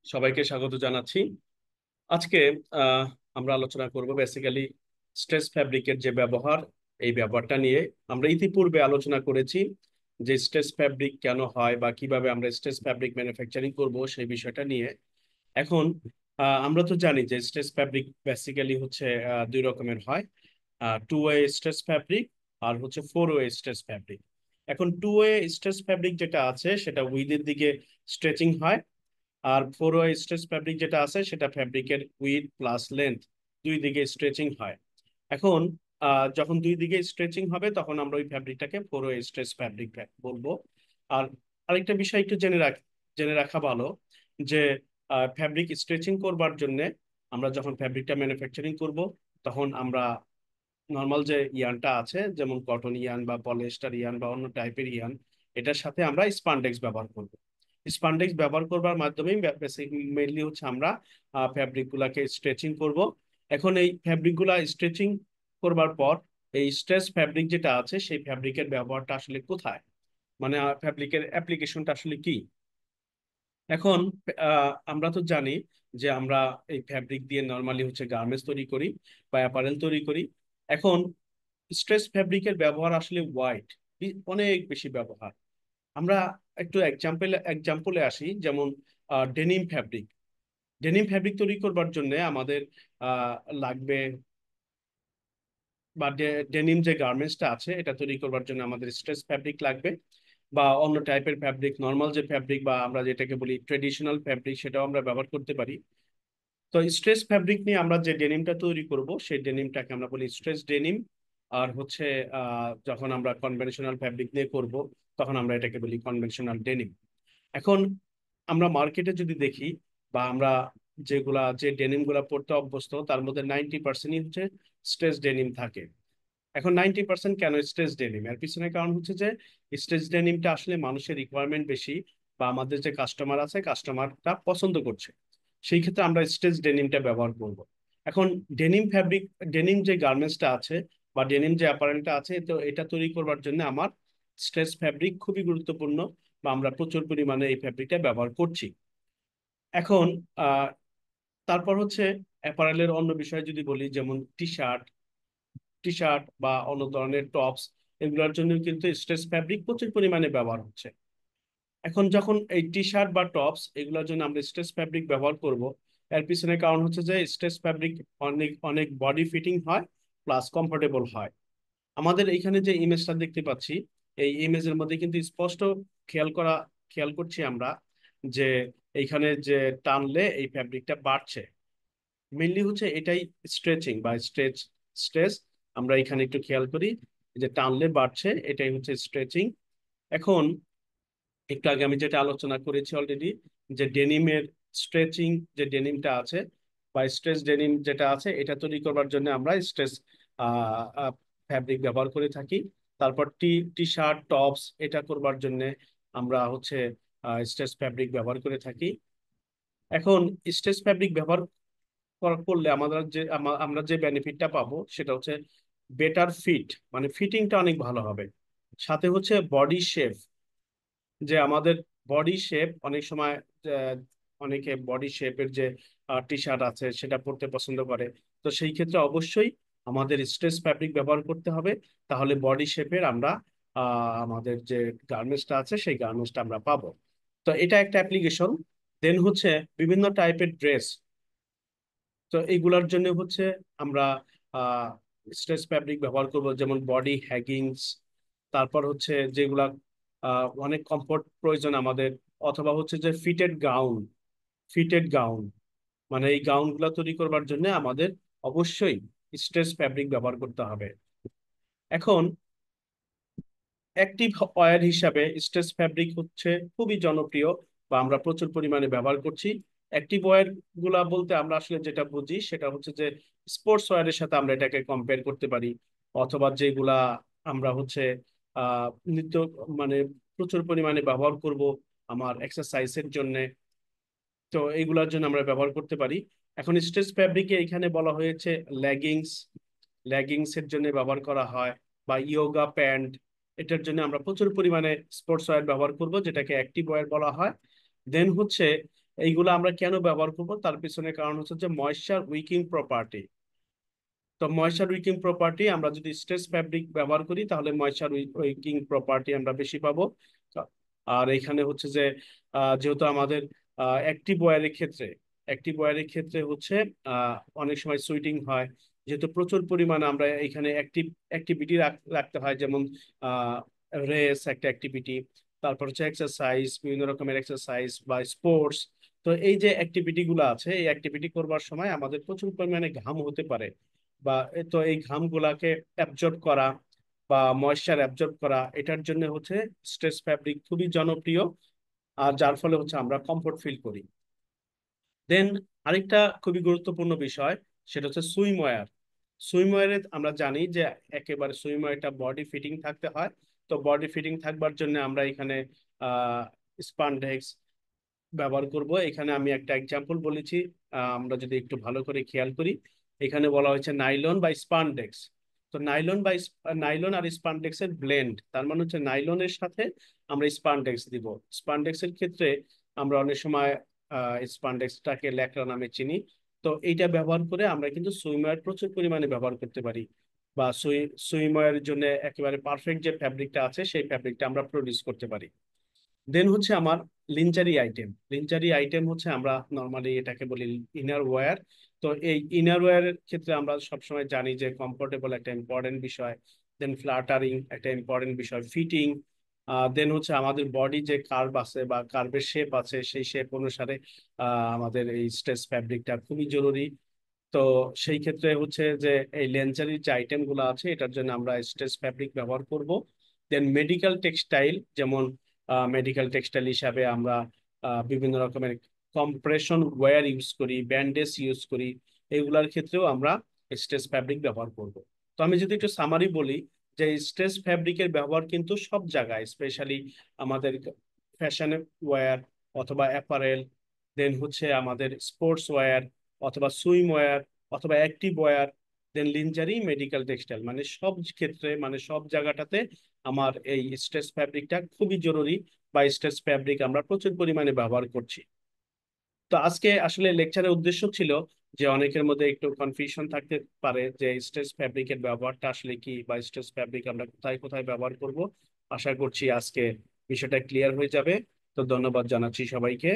সবাইকে স্বাগত জানাচ্ছি। আজকে আহ, আমরা আলোচনা করব বেসিক্যালি স্ট্রেস ফ্যাব্রিকের যে ব্যবহার, এই ব্যাপারটা নিয়ে। আমরা ইতিপূর্বে আলোচনা করেছি যে স্ট্রেস ফ্যাব্রিক কেন হয় বা কিভাবে আমরা স্ট্রেস ফ্যাব্রিক ম্যানুফ্যাকচারিং করব সেই বিষয়টা নিয়ে। এখন আমরা তো জানি যে স্ট্রেস ফ্যাব্রিক বেসিক্যালি হচ্ছে দুই রকমের হয়। টু ওয়ে স্ট্রেস ফ্যাব্রিক আর হচ্ছে ফোর ওয়ে স্ট্রেস ফ্যাব্রিক। এখন টু ওয়ে স্ট্রেস ফ্যাব্রিক যেটা আছে সেটা উইথের দিকে স্ট্রেচিং হয়, আর ফোর ওয়ে স্ট্রেচ ফ্যাব্রিক যেটা আছে সেটা ফ্যাব্রিকের উইথ প্লাস লেন্থ দুই দিকে স্ট্রেচিং হয়। এখন যখন দুই দিকে স্ট্রেচিং হবে তখন আমরা ওই ফ্যাব্রিকটাকে ফোর ওয়ে স্ট্রেচ ফ্যাব্রিক বলবো। আর আরেকটা বিষয় একটু জেনে রাখা ভালো যে ফ্যাব্রিক স্ট্রেচিং করবার জন্য আমরা যখন ফ্যাব্রিকটা ম্যানুফ্যাকচারিং করব তখন আমরা নর্মাল যে ইয়ানটা আছে, যেমন কটন ইয়ান বা পলিয়েস্টার ইয়ান বা অন্য টাইপের ইয়ান, এটার সাথে আমরা স্পান্ডেক্স ব্যবহার করব। স্পান্ডেক্স ব্যবহার করবার মাধ্যমেই মেইনলি হচ্ছে আমরা ফ্যাব্রিক গুলাকে স্ট্রেচিং করব। এখন এই ফ্যাব্রিক গুলা স্ট্রেচিং করবার পর এই স্ট্রেচ ফ্যাব্রিক যেটা আছে সেই ফ্যাব্রিকের ব্যবহারটা আসলে কোথায়, মানে ফ্যাব্রিকের অ্যাপ্লিকেশনটা আসলে কি। এখন আমরা তো জানি যে আমরা এই ফ্যাব্রিক দিয়ে নর্মালি হচ্ছে গার্মেন্টস তৈরি করি বা অ্যাপারেল তৈরি করি। এখন স্ট্রেস ফ্যাব্রিকের ব্যবহার আসলে ওয়াইড, অনেক বেশি ব্যবহার। আমরা একটু এক্সাম্পলে আসি, যেমন ডেনিম ফ্যাব্রিক। ডেনিম ফ্যাব্রিক তৈরি করবার জন্য আমাদের আহ, লাগবে, বা ডেনিম যে গার্মেন্টসটা আছে এটা তৈরি করবার জন্য আমাদের স্ট্রেস ফ্যাব্রিক লাগবে, বা অন্য টাইপের ফ্যাব্রিক, নর্মাল যে ফ্যাব্রিক বা আমরা যেটাকে বলি ট্রেডিশনাল ফ্যাব্রিক, সেটাও আমরা ব্যবহার করতে পারি। তো স্ট্রেস ফ্যাব্রিক নিয়ে আমরা যে ডেনিমটা তৈরি করব সেই ডেনিমটাকে আমরা বলি স্ট্রেস ডেনিম। আর হচ্ছে যখন আমরা কনভেনশনাল ফ্যাব্রিক নিয়ে করব তখন আমরা এটাকে বলি কনভেনশনাল ডেনিম। এখন আমরা মার্কেটে যদি দেখি বা আমরা যে ডেনিম গুলা পড়তে অভ্যস্ত তার মধ্যে 90% হচ্ছে স্ট্রেস ডেনিম থাকে। এখন 90% কেন স্ট্রেস ডেনিম, এর পিছনে কারণ হচ্ছে যে স্ট্রেস ডেনিমটা আসলে মানুষের রিকোয়ারমেন্ট বেশি, বা আমাদের যে কাস্টমার আছে কাস্টমারটা পছন্দ করছে, সেই ক্ষেত্রে আমরা স্ট্রেস ডেনিমটা ব্যবহার করব। এখন ডেনিম ফ্যাব্রিক, ডেনিম যে গার্মেন্টসটা আছে বা ডেনিম যে অ্যাপারেলটা আছে, তো এটা তৈরি করবার জন্য আমার স্ট্রেস ফ্যাব্রিক খুবই গুরুত্বপূর্ণ, বা আমরা প্রচুর পরিমাণে এই ফ্যাব্রিকটা ব্যবহার করছি। এখন আহ তারপর হচ্ছে অ্যাপারেলের অন্য বিষয় যদি বলি, যেমন টি শার্ট বা অন্য ধরনের টপস, এগুলোর জন্য কিন্তু স্ট্রেচ ফ্যাব্রিক প্রচুর পরিমাণে ব্যবহার হচ্ছে। এখন যখন এই টি শার্ট বা টপস এগুলোর জন্য আমরা স্ট্রেচ ফ্যাব্রিক ব্যবহার করব, এর পিছনে কারণ হচ্ছে যে স্ট্রেচ ফ্যাব্রিক অনেক অনেক বডি ফিটিং হয়, প্লাস কমফোর্টেবল হয়। আমাদের এখানে যে ইমেজটা দেখতে পাচ্ছি, এই ইমেজের মধ্যে কিন্তু স্পষ্ট খেয়াল করা খেয়াল করছি আমরা যে এইখানে যে টানলে এই ফ্যাব্রিকটা বাড়ছে, মেনলি হচ্ছে এটাই স্ট্রেচিং বা স্ট্রেস। আমরা এখানে একটু খেয়াল করি যে টানলে বাড়ছে, এটাই হচ্ছে স্ট্রেচিং। এখন একটু আগে আমি যেটা আলোচনা করেছি অলরেডি, যে ডেনিমের স্ট্রেচিং, যে ডেনিমটা আছে বা স্ট্রেচ ডেনিম যেটা আছে, এটা তৈরি করবার জন্য আমরা স্ট্রেচ ফ্যাব্রিক ব্যবহার করে থাকি। তারপর টি শার্ট টপস এটা করবার জন্য আমরা হচ্ছে স্ট্রেচ ফ্যাব্রিক ব্যবহার করে থাকি। এখন স্ট্রেচ ফ্যাব্রিক ব্যবহার করলে আমাদের আমরা যে বেনিফিটটা পাবো সেটা হচ্ছে বেটার ফিট, মানে ফিটিংটা অনেক ভালো হবে। সাথে হচ্ছে বডি শেপ, যে আমাদের বডি শেপ অনেক সময় আহ, অনেকে বডি শেপের যে টি শার্ট আছে সেটা পরতে পছন্দ করে। তো সেই ক্ষেত্রে অবশ্যই আমাদের স্ট্রেচ ফ্যাব্রিক ব্যবহার করতে হবে, তাহলে বডি শেপের আমরা আমাদের যে গার্মেন্টসটা আছে সেই গার্মেন্টসটা আমরা পাবো। তো এটা একটা অ্যাপ্লিকেশন। দেন হচ্ছে বিভিন্ন টাইপের ড্রেস, তো এইগুলার জন্য হচ্ছে আমরা আহ স্ট্রেচ ফ্যাব্রিক ব্যবহার করব, যেমন বডি হ্যাগিংস। তারপর হচ্ছে যেগুলা অনেক কমফোর্ট প্রয়োজন আমাদের, অথবা হচ্ছে যে ফিটেড গাউন, মানে এই গাউন গুলা তৈরি করবার জন্য আমাদের অবশ্যই স্ট্রেচ ফ্যাব্রিক ব্যবহার করতে হবে। এখন অ্যাক্টিভ ওয়্যার হিসাবে স্ট্রেচ ফ্যাব্রিক হচ্ছে খুবই জনপ্রিয়, বা আমরা প্রচুর পরিমাণে ব্যবহার করছি। অ্যাক্টিভ ওয়্যার গুলা বলতে আমরা আসলে যেটা বুঝি সেটা হচ্ছে যে স্পোর্টস ওয়্যারের সাথে আমরা এটাকে কম্পেয়ার করতে পারি, অথবা যেগুলা আমরা হচ্ছে নিত্য, মানে প্রচুর পরিমাণে ব্যবহার করব আমার এক্সারসাইজের জন্য, তো এইগুলোর জন্য আমরা ব্যবহার করতে পারি। এখন স্ট্রেচ ফ্যাব্রিকে এখানে বলা হয়েছে লেগিংস, এর জন্য ব্যবহার করা হয়, বা ইয়োগা প্যান্ট, এটার জন্য আমরা প্রচুর পরিমাণে স্পোর্টস ওয়্যার ব্যবহার করব যেটাকে অ্যাক্টিভ ওয়্যার বলা হয়। দেন হচ্ছে এইগুলো আমরা কেন ব্যবহার করব, তার পিছনে কারণ হচ্ছে যে ময়েশ্চার উইকিং প্রপার্টি। তো ময়েশ্চার উইকিং প্রপার্টি আমরা যদি স্ট্রেস ফ্যাব্রিক ব্যবহার করি তাহলে ময়েশ্চার উইকিং প্রপার্টি আমরা বেশি পাবো। আর এখানে হচ্ছে যে যেহেতু আমাদের অ্যাক্টিভ ওয়্যারের ক্ষেত্রে হচ্ছে অনেক সময় সুইটিং হয়, যেহেতু প্রচুর পরিমাণে আমরা এখানে অ্যাক্টিভিটি রাখতে হয়, যেমন রেস একটা অ্যাক্টিভিটি, তারপর হচ্ছে এক্সারসাইজ, বিভিন্ন রকমের এক্সারসাইজ বা স্পোর্টস। তো এই যে অ্যাক্টিভিটি গুলো আছে, এই অ্যাক্টিভিটি করবার সময় আমাদের প্রচুর পরিমাণে ঘাম হতে পারে, বা তো এই ঘামগুলাকে অ্যাবজর্ব করা বা ময়েশ্চার অ্যাবজর্ব করা, এটার জন্য হচ্ছে স্ট্রেস ফ্যাব্রিক খুবই জনপ্রিয়, আর যার ফলে হচ্ছে আমরা কমফোর্ট ফিল করি। দেন আরেকটা খুবই গুরুত্বপূর্ণ বিষয়, সেটা হচ্ছে সুইমওয়্যার। সুইমওয়্যারে আমরা জানি যে একেবারে সুইমওয়্যারটা বডি ফিটিং থাকতে হয়। তো বডি ফিটিং থাকবার জন্য আমরা এখানে স্পানডেক্স ব্যবহার করব। এখানে আমি একটা এক্সাম্পল বলেছি, আমরা যদি একটু ভালো করে খেয়াল করি, এখানে বলা হয়েছে নাইলন বা স্পানডেক্স। তো নাইলন আর স্পানডেক্স এর ব্লেন্ড, তার মানে হচ্ছে নাইলনের সাথে আমরা স্পানডেক্স দিব। স্পানডেক্স এর ক্ষেত্রে আমরা অনেক সময় স্পানডেক্সটাকে ল্যাকড়া নামে চিনি। তো এইটা ব্যবহার করে আমরা কিন্তু সুইমওয়্যার প্রচুর পরিমাণে ব্যবহার করতে পারি, বা সুইমওয়্যারের জন্য একেবারে পারফেক্ট যে ফ্যাব্রিকটা আছে সেই ফ্যাব্রিকটা আমরা প্রডিউস করতে পারি। দেন হচ্ছে আমার লিঞ্চারি আইটেম হচ্ছে আমরা নর্মালি এটাকে বলি ইনার ওয়্যার। তো এই ইনার ওয়্যারের ক্ষেত্রে আমরা সবসময় জানি যে কমফোর্টেবল একটা ইম্পর্টেন্ট বিষয়, দেন ফ্লাটারিং একটা ইম্পর্টেন্ট বিষয়, ফিটিং, দেন হচ্ছে আমাদের বডি যে কার্ভ আছে বা কার্ভের শেপ আছে, সেই শেপ অনুসারে আমাদের এই স্ট্রেস ফ্যাব্রিকটা খুবই জরুরি। তো সেই ক্ষেত্রে হচ্ছে যে এই লেঞ্চারির যে আইটেম গুলো আছে, এটার জন্য আমরা স্ট্রেস ফ্যাব্রিক ব্যবহার করব। দেন মেডিকেল টেক্সটাইল, যেমন মেডিকেল টেক্সটাইল হিসাবে আমরা বিভিন্ন রকমের কম্প্রেশন ওয়্যার ইউজ করি, ব্যান্ডেজ ইউজ করি, এগুলার ক্ষেত্রেও আমরা স্ট্রেস ফ্যাব্রিক ব্যবহার করব। তো আমি যদি একটু সামারি বলি, যে স্ট্রেস ফ্যাব্রিকের ব্যবহার কিন্তু সব জায়গায়, স্পেশালি আমাদের ফ্যাশন ওয়্যার অথবা অ্যাপারেল, দেন হচ্ছে আমাদের স্পোর্টস ওয়্যার অথবা সুইম ওয়্যার অথবা অ্যাক্টিভ ওয়্যার, দেন লিঞ্জারি, মেডিকেল টেক্সটাইল, মানে সব ক্ষেত্রে, মানে সব জায়গাটাতে আমার এই স্ট্রেস ফ্যাব্রিকটা খুবই জরুরি, বা স্ট্রেস ফ্যাব্রিক আমরা প্রচুর পরিমাণে ব্যবহার করছি। তো আজকে আসলে লেকচারের উদ্দেশ্য ছিল যে অনেকের মধ্যে একটু কনফিউশন থাকতে পারে যে স্ট্রেস ফ্যাব্রিকের ব্যবহারটা আসলে কি, বা স্ট্রেস ফ্যাব্রিক আমরা কোথায় কোথায় ব্যবহার করব। আশা করছি আজকে বিষয়টা ক্লিয়ার হয়ে যাবে। তো ধন্যবাদ জানাচ্ছি সবাইকে।